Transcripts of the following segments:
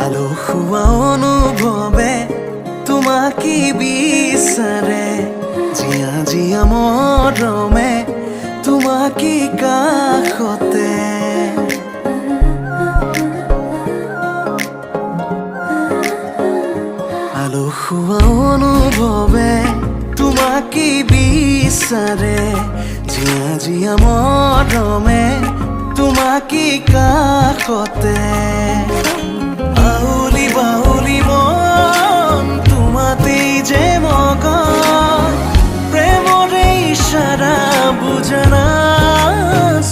আলো খোৱা অনুভৱে তোমাকে বিচাৰে জিয়া জিয়া মৰমে তোমাকে কাষতে আলো খোৱা অনুভৱে তোমাকে বিচাৰে জিয়া জিয়া মৰমে তোমাকে কাষতে আউলি বাউলি মন তোমাতেই যে মগন প্ৰেমৰে ইশাৰা বুজনা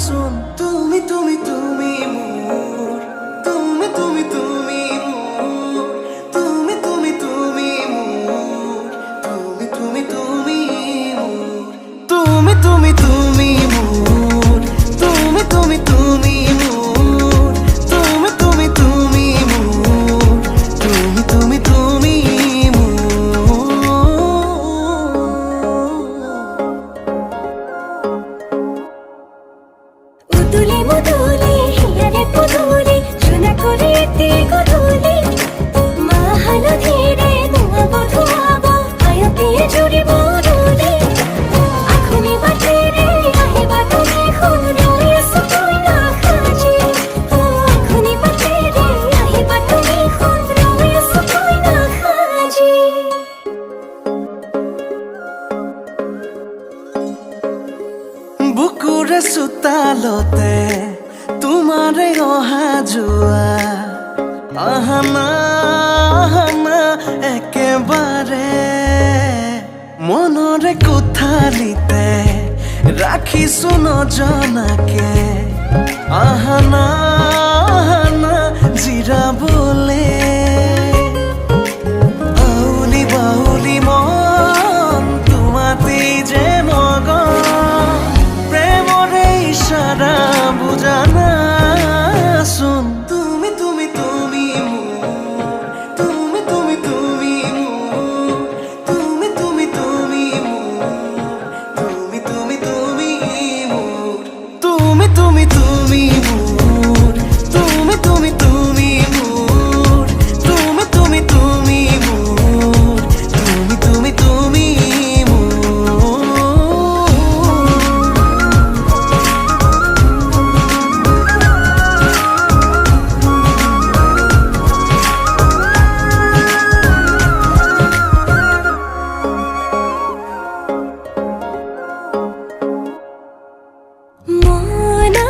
চোন তুমি তুমি তুমি মোৰ তুমি তুমি তুমি মোৰ তুমি তুমি তুমি মোৰ তুমি তুমি তুমি মোৰ তুমি তুমি তুমি মোৰ তুমি তুমি তুমি মোৰ তুমি তুমি তুমি মুদুলি মুদুলি হিয়ারে পুদুলি সোনা করে এতে গধুলি মা হালো ধীরে ধোঁয়াব ধোঁয়াব আয়তিয়ে জুড়িব রুলি আখুনি বাটে রে আহিবা তুমি খুন রয়েছ তুই না খাজি আখুনি বাটে রে আহিবা তুমি খুন রয়েছ তুই না খাজি বুকুৰে চোতালতে তোমাৰে অহা যোৱা আহানা আহানা একেবাৰে মনৰে কোঠালিতে ৰাখিছো নজনাকে আহানা আহানা জিৰাবলে আউলি বাউলি মন তোমাতেই যে মগন প্ৰেমৰে ইশাৰা বুজানা চোন তুমি তুমি তুমি মোৰ তুমি তুমি তুমি মোৰ তুমি তুমি তুমি মোৰ তুমি তুমি তুমি মোৰ তুমি তুমি তুমি মোৰ তুমি তুমি তুমি মোৰ তুমি তুমি তুমি মোৰ তুমি তুমি তুমি মনা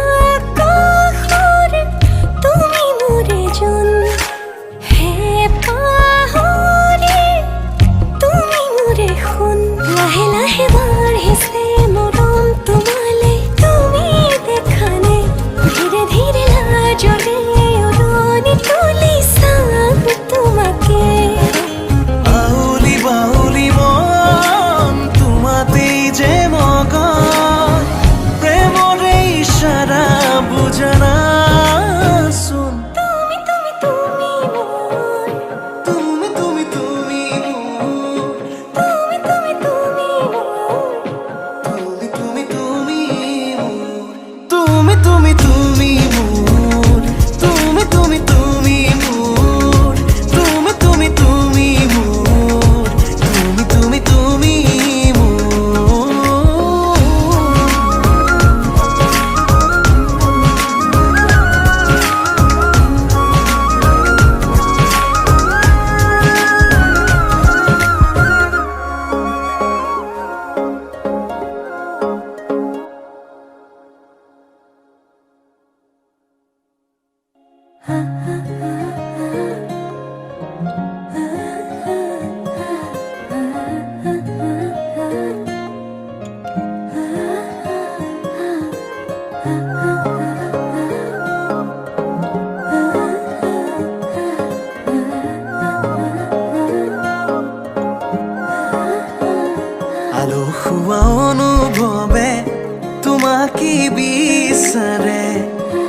তোমাকে বিচাৰে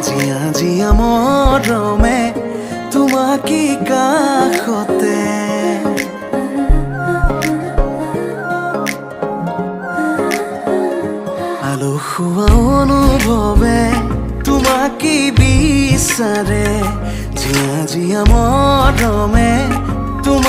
জিয়া জিয়া মৰমে তোমাকে কাষতে আলসুৱা অনুভৱে তোমাকে বিচাৰে জিয়া জিয়া মৰমে তোমাক